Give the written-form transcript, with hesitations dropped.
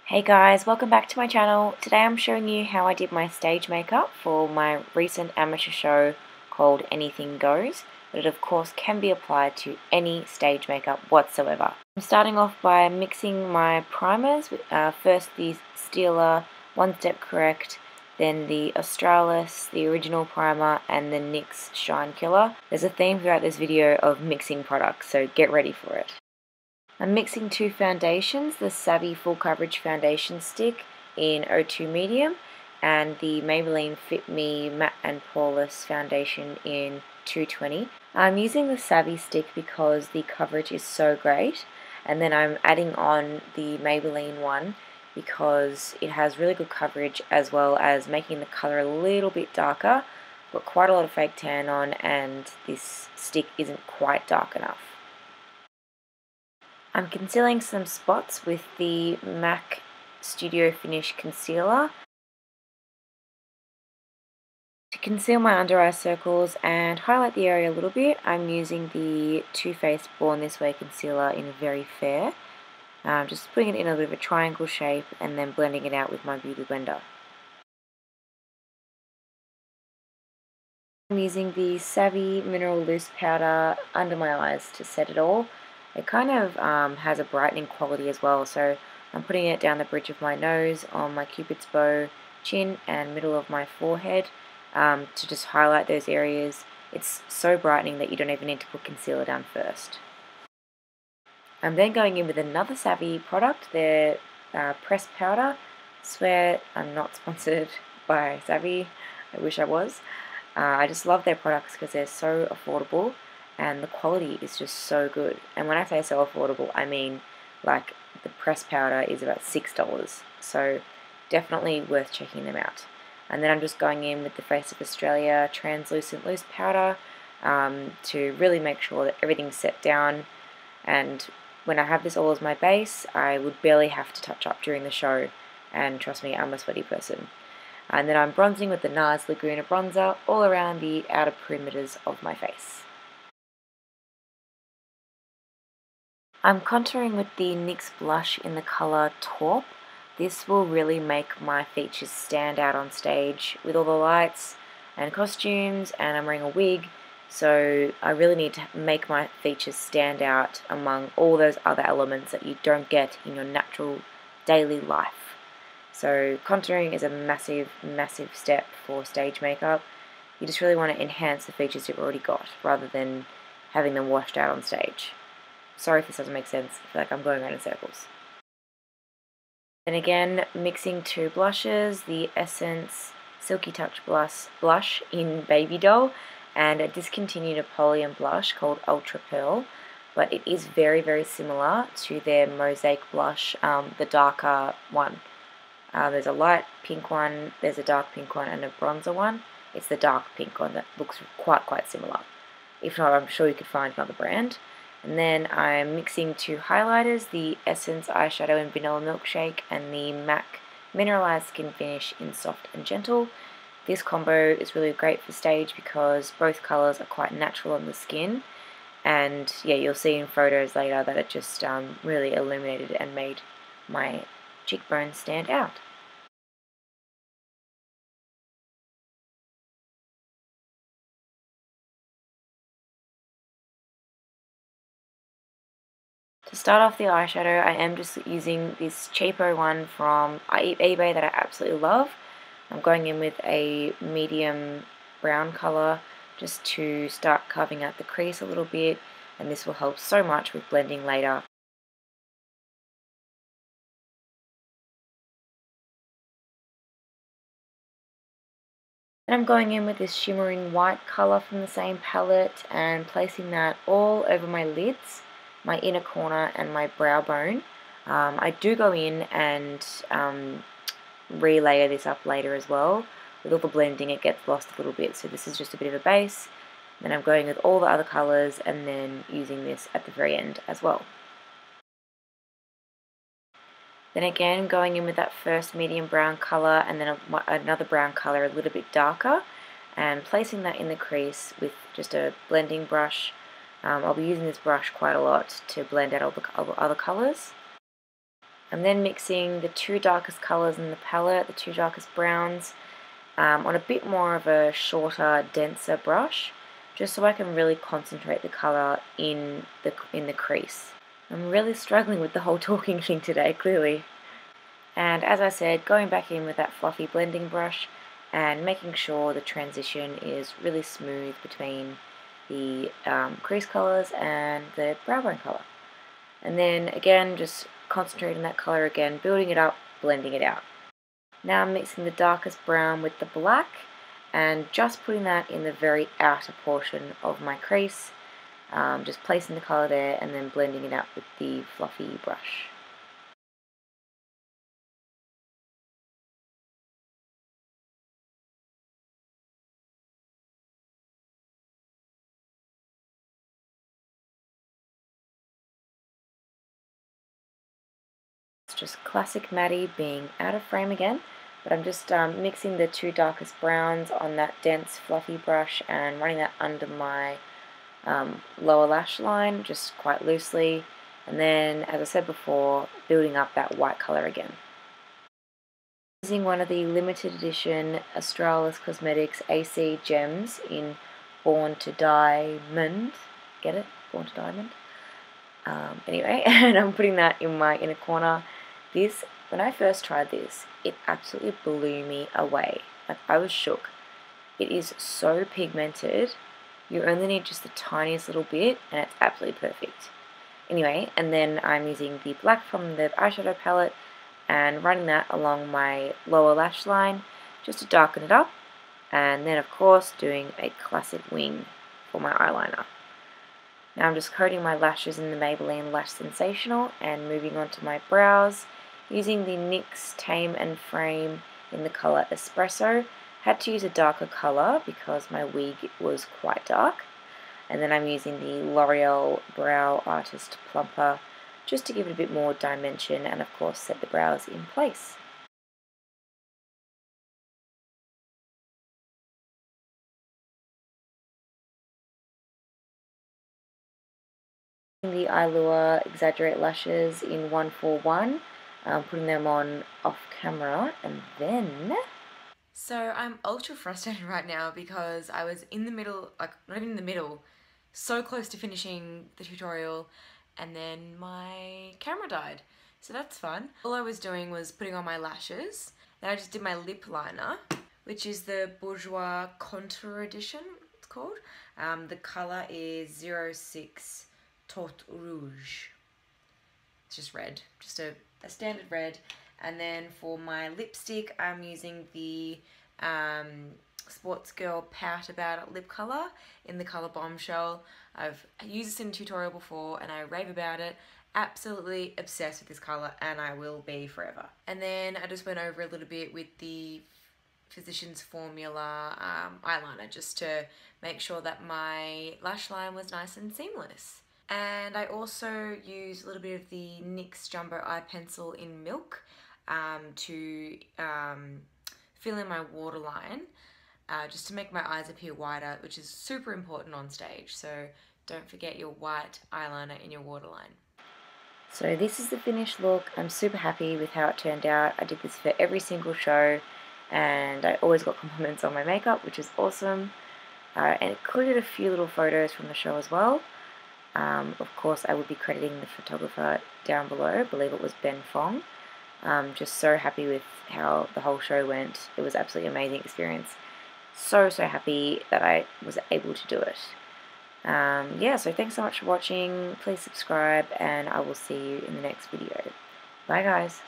Hey guys, welcome back to my channel. Today I'm showing you how I did my stage makeup for my recent amateur show called Anything Goes, but it of course can be applied to any stage makeup whatsoever. I'm starting off by mixing my primers, first the Stilla One Step Correct, then the Australis, the original primer, and the NYX Shine Killer. There's a theme throughout this video of mixing products, so get ready for it. I'm mixing two foundations, the Savvy Full Coverage Foundation Stick in 02 Medium and the Maybelline Fit Me Matte and Poreless Foundation in 220. I'm using the Savvy stick because the coverage is so great, and then I'm adding on the Maybelline one because it has really good coverage as well as making the colour a little bit darker. Got quite a lot of fake tan on and this stick isn't quite dark enough. I'm concealing some spots with the MAC Studio Finish Concealer. To conceal my under eye circles and highlight the area a little bit, I'm using the Too Faced Born This Way Concealer in Very Fair. Just putting it in a bit of a triangle shape and then blending it out with my Beauty Blender. I'm using the Savvy Mineral Loose Powder under my eyes to set it all. It kind of has a brightening quality as well, so I'm putting it down the bridge of my nose, on my cupid's bow, chin and middle of my forehead to just highlight those areas. It's so brightening that you don't even need to put concealer down first. I'm then going in with another Savvy product, their pressed powder. I swear I'm not sponsored by Savvy, I wish I was. I just love their products because they're so affordable and the quality is just so good. And when I say so affordable, I mean like the pressed powder is about $6, so definitely worth checking them out. And then I'm just going in with the Face of Australia translucent loose powder to really make sure that everything's set down. And when I have this all as my base, I would barely have to touch up during the show, and trust me, I'm a sweaty person. And then I'm bronzing with the Nars Laguna bronzer all around the outer perimeters of my face. I'm contouring with the NYX blush in the colour Taupe. This will really make my features stand out on stage with all the lights and costumes, and I'm wearing a wig, so I really need to make my features stand out among all those other elements that you don't get in your natural daily life. So contouring is a massive, massive step for stage makeup. You just really want to enhance the features you've already got rather than having them washed out on stage. Sorry if this doesn't make sense, I feel like I'm going around in circles. And again, mixing two blushes, the Essence Silky Touch blush in Babydoll and a discontinued Napoleon blush called Ultra Pearl, but it is very, very similar to their Mosaic blush, the darker one. There's a light pink one, there's a dark pink one and a bronzer one. It's the dark pink one that looks quite similar. If not, I'm sure you could find another brand. And then I'm mixing two highlighters, the Essence Eyeshadow in Vanilla Milkshake and the MAC Mineralised Skinfinish in Soft and Gentle. This combo is really great for stage because both colours are quite natural on the skin, and yeah, you'll see in photos later that it just really illuminated and made my cheekbones stand out. To start off the eyeshadow, I am just using this cheapo one from eBay that I absolutely love. I'm going in with a medium brown colour just to start carving out the crease a little bit, and this will help so much with blending later. And I'm going in with this shimmering white colour from the same palette and placing that all over my lids, my inner corner and my brow bone. I do go in and relayer this up later as well. With all the blending it gets lost a little bit, so this is just a bit of a base. Then I'm going with all the other colours and then using this at the very end as well. Then again going in with that first medium brown colour and then another brown colour a little bit darker, and placing that in the crease with just a blending brush. I'll be using this brush quite a lot to blend out all the other colours. I'm then mixing the two darkest colours in the palette, the two darkest browns, on a bit more of a shorter, denser brush, just so I can really concentrate the colour in the crease. I'm really struggling with the whole talking thing today, clearly. And as I said, going back in with that fluffy blending brush and making sure the transition is really smooth between the crease colours and the brow bone colour. And then again, just concentrating that colour again, building it up, blending it out. Now I'm mixing the darkest brown with the black and just putting that in the very outer portion of my crease, just placing the colour there and then blending it out with the fluffy brush. It's just classic Maddie being out of frame again, but I'm just mixing the two darkest browns on that dense fluffy brush and running that under my lower lash line just quite loosely, and then, as I said before, building up that white colour again. Using one of the limited edition Australis Cosmetics AC gems in Born to Diamond. Get it? Born to Diamond? Anyway, and I'm putting that in my inner corner. This, when I first tried this, it absolutely blew me away. Like, I was shook. It is so pigmented. You only need just the tiniest little bit, and it's absolutely perfect. Anyway, and then I'm using the black from the eyeshadow palette and running that along my lower lash line just to darken it up, and then of course doing a classic wing for my eyeliner. Now I'm just coating my lashes in the Maybelline Lash Sensational and moving on to my brows using the NYX Tame and Frame in the colour Espresso. Had to use a darker colour because my wig was quite dark. And then I'm using the L'Oreal Brow Artist Plumper just to give it a bit more dimension and of course set the brows in place. The Eyelure Exaggerate Lashes in 141, putting them on off camera, and then... So I'm ultra frustrated right now because I was in the middle, like not even in the middle, so close to finishing the tutorial, and then my camera died. So that's fun. All I was doing was putting on my lashes, then I just did my lip liner, which is the Bourjois Contour Edition, it's called. The colour is 06 Torte Rouge. It's just red, just a standard red. And then for my lipstick, I'm using the Sports Girl Pout About It lip colour in the colour Bombshell. I've used this in a tutorial before and I rave about it. Absolutely obsessed with this colour, and I will be forever. And then I just went over a little bit with the Physicians Formula eyeliner just to make sure that my lash line was nice and seamless. And I also used a little bit of the NYX Jumbo Eye Pencil in Milk to fill in my waterline, just to make my eyes appear wider, which is super important on stage. So don't forget your white eyeliner in your waterline. So this is the finished look. I'm super happy with how it turned out. I did this for every single show, and I always got compliments on my makeup, which is awesome. And it included a few little photos from the show as well. Of course, I would be crediting the photographer down below. I believe it was Ben Fong. Just so happy with how the whole show went. It was absolutely amazing experience. So happy that I was able to do it. Yeah, so thanks so much for watching. Please subscribe, and I will see you in the next video. Bye, guys.